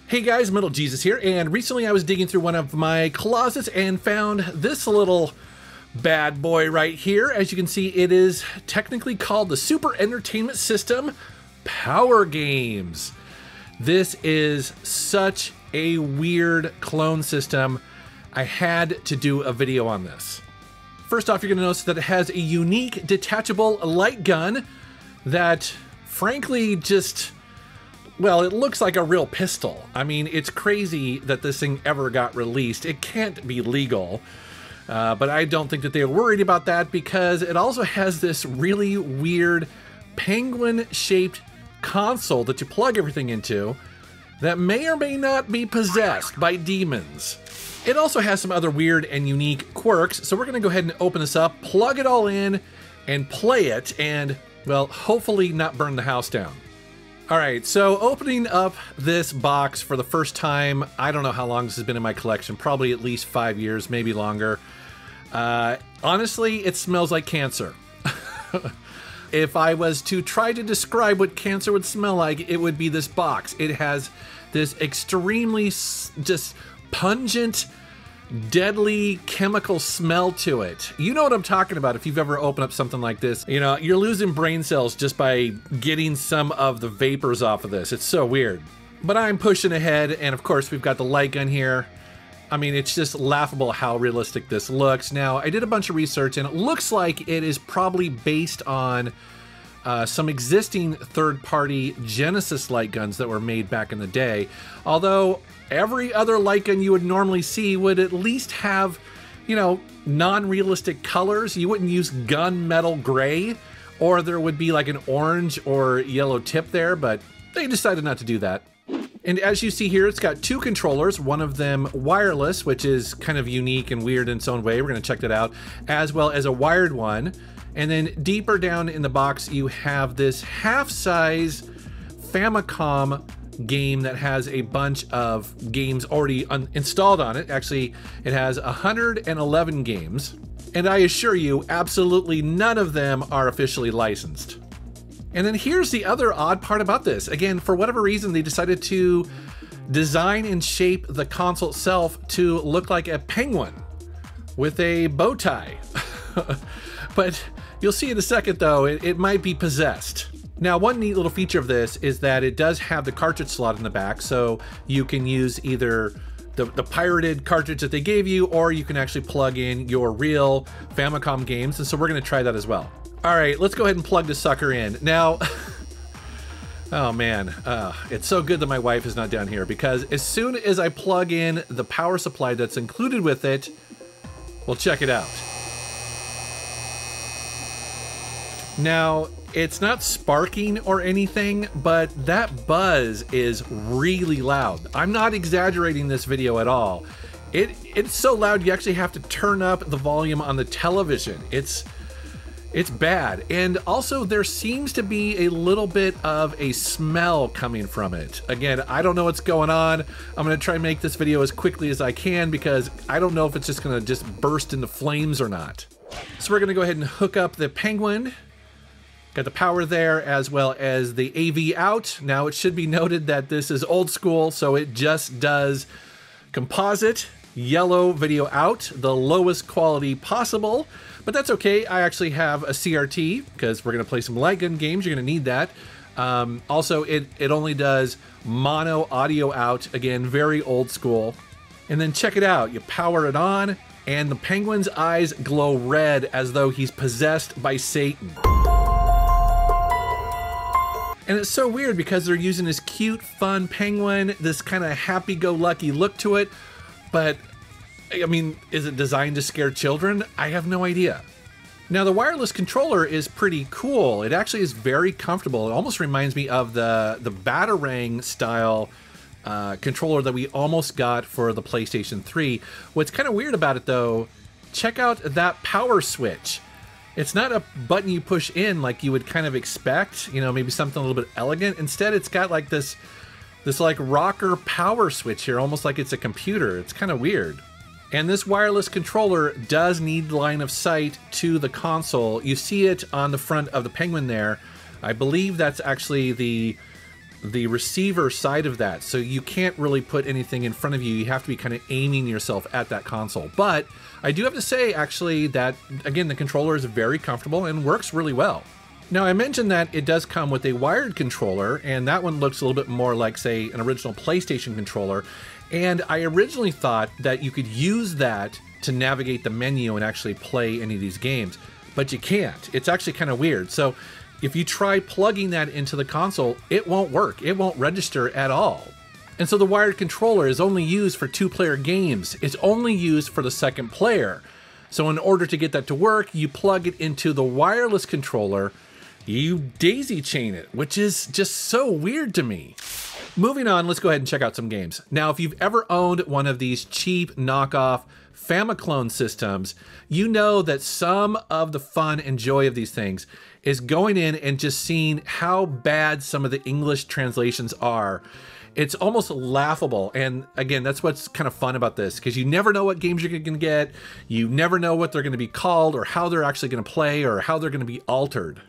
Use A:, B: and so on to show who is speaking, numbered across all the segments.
A: Hey guys, MetalJesus here, and recently I was digging through one of my closets and found this little bad boy right here. As you can see, it is technically called the Super Entertainment System Power Games. This is such a weird clone system. I had to do a video on this. First off, you're going to notice that it has a unique detachable light gun that frankly just... well, it looks like a real pistol. I mean, it's crazy that this thing ever got released. It can't be legal, but I don't think that they were worried about that because it also has this really weird penguin-shaped console that you plug everything into that may or may not be possessed by demons. It also has some other weird and unique quirks, so we're gonna go ahead and open this up, plug it all in, and play it, and, well, hopefully not burn the house down. Alright, so opening up this box for the first time, I don't know how long this has been in my collection, probably at least 5 years, maybe longer. Honestly, it smells like cancer. If I was to try to describe what cancer would smell like, it would be this box. It has this extremely just pungent, deadly chemical smell to it. You know what I'm talking about if you've ever opened up something like this. You know, you're losing brain cells just by getting some of the vapors off of this. It's so weird. But I'm pushing ahead, and of course we've got the light gun here. I mean, it's just laughable how realistic this looks. Now, I did a bunch of research, and it looks like it is probably based on some existing third-party Genesis light guns that were made back in the day. Although every other light gun you would normally see would at least have, you know, non-realistic colors. You wouldn't use gunmetal gray, or there would be like an orange or yellow tip there, but they decided not to do that. And as you see here, it's got two controllers, one of them wireless, which is kind of unique and weird in its own way. We're going to check that out, as well as a wired one. And then deeper down in the box, you have this half-size Famicom game that has a bunch of games already installed on it. Actually, it has 111 games. And I assure you, absolutely none of them are officially licensed. And then here's the other odd part about this. Again, for whatever reason, they decided to design and shape the console itself to look like a penguin with a bow tie. But you'll see in a second, though, it might be possessed. Now, one neat little feature of this is that it does have the cartridge slot in the back, so you can use either the pirated cartridge that they gave you, or you can actually plug in your real Famicom games, and so we're going to try that as well. All right, let's go ahead and plug this sucker in. Now, oh man, it's so good that my wife is not down here, because as soon as I plug in the power supply that's included with it, we'll check it out. Now, it's not sparking or anything, but that buzz is really loud. I'm not exaggerating this video at all. It's so loud you actually have to turn up the volume on the television. It's bad. And also there seems to be a little bit of a smell coming from it. Again, I don't know what's going on. I'm gonna try and make this video as quickly as I can because I don't know if it's just gonna burst into flames or not. So we're gonna go ahead and hook up the Penguin. Got the power there as well as the AV out. Now it should be noted that this is old school, so it just does composite yellow video out, the lowest quality possible, but that's okay. I actually have a CRT because we're gonna play some light gun games. You're gonna need that. Also, it only does mono audio out. Again, very old school. And then check it out. You power it on, and the penguin's eyes glow red as though he's possessed by Satan. And it's so weird because they're using this cute, fun penguin, this kind of happy-go-lucky look to it. But, I mean, is it designed to scare children? I have no idea. Now, the wireless controller is pretty cool. It actually is very comfortable. It almost reminds me of the Batarang style controller that we almost got for the PlayStation 3. What's kind of weird about it, though, check out that power switch. It's not a button you push in like you would kind of expect, you know, maybe something a little bit elegant. Instead, it's got like this like rocker power switch here, almost like it's a computer. It's kind of weird. And this wireless controller does need line of sight to the console. You see it on the front of the Penguin there. I believe that's actually the the receiver side of that, so you can't really put anything in front of you. You have to be kind of aiming yourself at that console. But I do have to say, actually, that, again, the controller is very comfortable and works really well. Now, I mentioned that it does come with a wired controller, and that one looks a little bit more like, say, an original PlayStation controller. And I originally thought that you could use that to navigate the menu and actually play any of these games, but you can't. It's actually kind of weird. So if you try plugging that into the console, it won't work. It won't register at all. And so the wired controller is only used for 2-player games. It's only used for the second player. So in order to get that to work, you plug it into the wireless controller, you daisy chain it, which is just so weird to me. Moving on, let's go ahead and check out some games. Now, if you've ever owned one of these cheap knockoff Famicom systems, you know that some of the fun and joy of these things is going in and just seeing how bad some of the English translations are. It's almost laughable. And again, that's what's kind of fun about this, because you never know what games you're going to get. You never know what they're going to be called or how they're actually going to play or how they're going to be altered.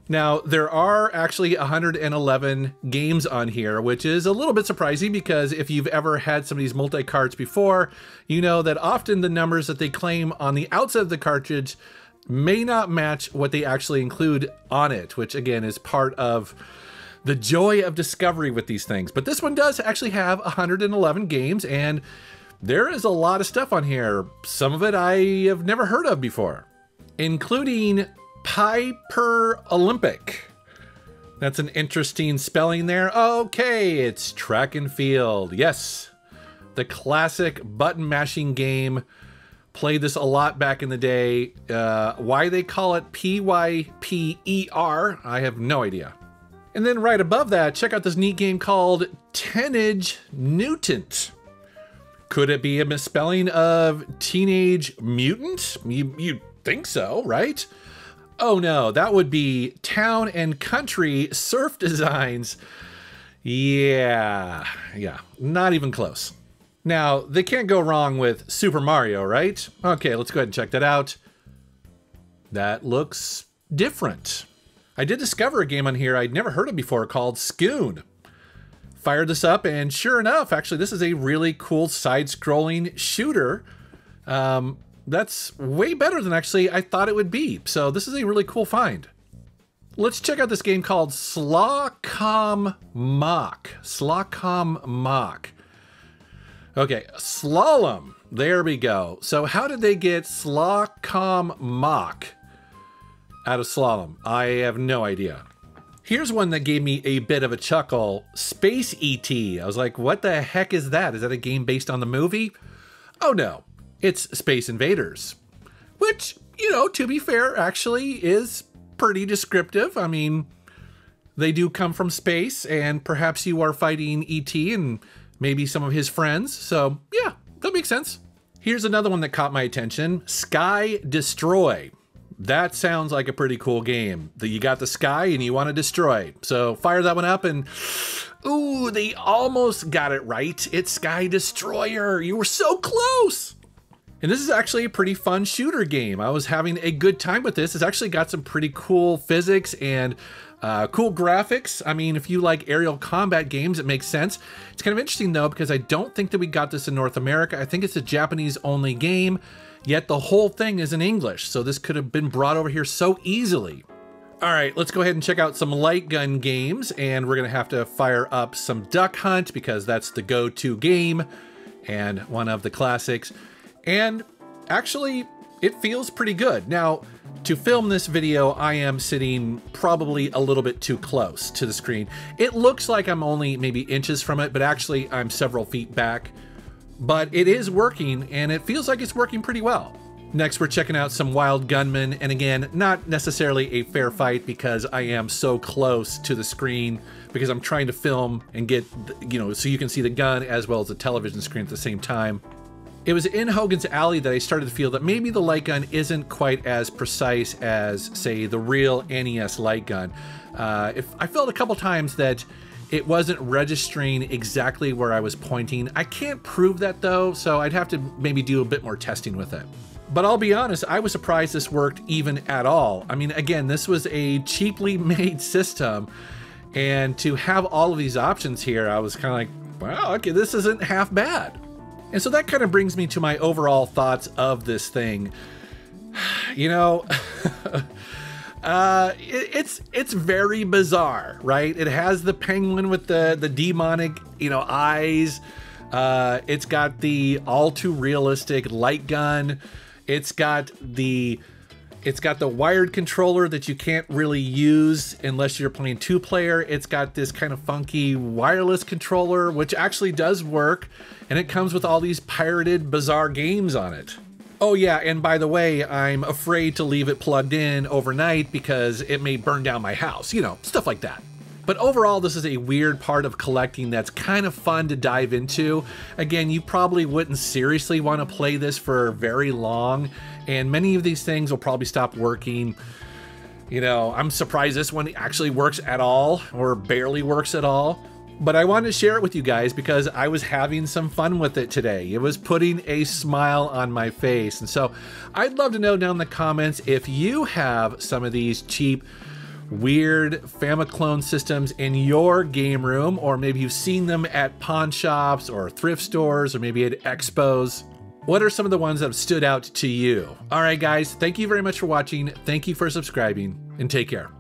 A: Now, there are actually 111 games on here, which is a little bit surprising because if you've ever had some of these multi-carts before, you know that often the numbers that they claim on the outside of the cartridge may not match what they actually include on it, which again is part of the joy of discovery with these things. But this one does actually have 111 games, and there is a lot of stuff on here. Some of it I have never heard of before, including Piper Olympic. That's an interesting spelling there. Okay, it's track and field. Yes, the classic button mashing game. Played this a lot back in the day. Why they call it PYPER, I have no idea. And then right above that, check out this neat game called Teenage Mutant. Could it be a misspelling of Teenage Mutant? You'd think so, right? Oh no, that would be Town and Country Surf Designs. Yeah, not even close. Now, they can't go wrong with Super Mario, right? Okay, let's go ahead and check that out. That looks different. I did discover a game on here I'd never heard of before called Scoon. Fired this up, and sure enough, actually, this is a really cool side-scrolling shooter. That's way better than actually I thought it would be. So this is a really cool find. Let's check out this game called Slocom Mock. Slocom Mock. Okay, Slalom. There we go. So how did they get Slocom Mock out of Slalom? I have no idea. Here's one that gave me a bit of a chuckle. Space E.T. I was like, what the heck is that? Is that a game based on the movie? Oh no. It's Space Invaders, which, you know, to be fair, actually is pretty descriptive. I mean, they do come from space, and perhaps you are fighting E.T. and maybe some of his friends. So yeah, that makes sense. Here's another one that caught my attention, Sky Destroy. That sounds like a pretty cool game. That you got the sky and you want to destroy. So fire that one up and, ooh, they almost got it right. It's Sky Destroyer. You were so close. And this is actually a pretty fun shooter game. I was having a good time with this. It's actually got some pretty cool physics and cool graphics. I mean, if you like aerial combat games, it makes sense. It's kind of interesting though, because I don't think that we got this in North America. I think it's a Japanese only game, yet the whole thing is in English. So this could have been brought over here so easily. All right, let's go ahead and check out some light gun games, and we're gonna have to fire up some Duck Hunt because that's the go-to game and one of the classics. And actually, it feels pretty good. Now, to film this video, I am sitting probably a little bit too close to the screen. It looks like I'm only maybe inches from it, but actually I'm several feet back. But it is working, and it feels like it's working pretty well. Next, we're checking out some Wild Gunman, and again, not necessarily a fair fight because I am so close to the screen because I'm trying to film and get, you know, so you can see the gun as well as the television screen at the same time. It was in Hogan's Alley that I started to feel that maybe the light gun isn't quite as precise as, say, the real NES light gun. I felt a couple times that it wasn't registering exactly where I was pointing. I can't prove that though, so I'd have to maybe do a bit more testing with it. But I'll be honest, I was surprised this worked even at all. I mean, again, this was a cheaply made system, And to have all of these options here, I was kind of like, wow, okay, this isn't half bad. And so that kind of brings me to my overall thoughts of this thing. You know, it's very bizarre, right? It has the penguin with the demonic, you know, eyes. It's got the all too realistic light gun. It's got the wired controller that you can't really use unless you're playing 2-player. It's got this kind of funky wireless controller, which actually does work. And it comes with all these pirated, bizarre games on it. Oh yeah, and by the way, I'm afraid to leave it plugged in overnight because it may burn down my house, you know, stuff like that. But overall, this is a weird part of collecting that's kind of fun to dive into. Again, you probably wouldn't seriously want to play this for very long, and many of these things will probably stop working. You know, I'm surprised this one actually works at all, or barely works at all. But I wanted to share it with you guys because I was having some fun with it today. It was putting a smile on my face. And so I'd love to know down in the comments if you have some of these cheap, weird Famicom systems in your game room, or maybe you've seen them at pawn shops or thrift stores, or maybe at expos. What are some of the ones that have stood out to you? All right, guys, thank you very much for watching. Thank you for subscribing, and take care.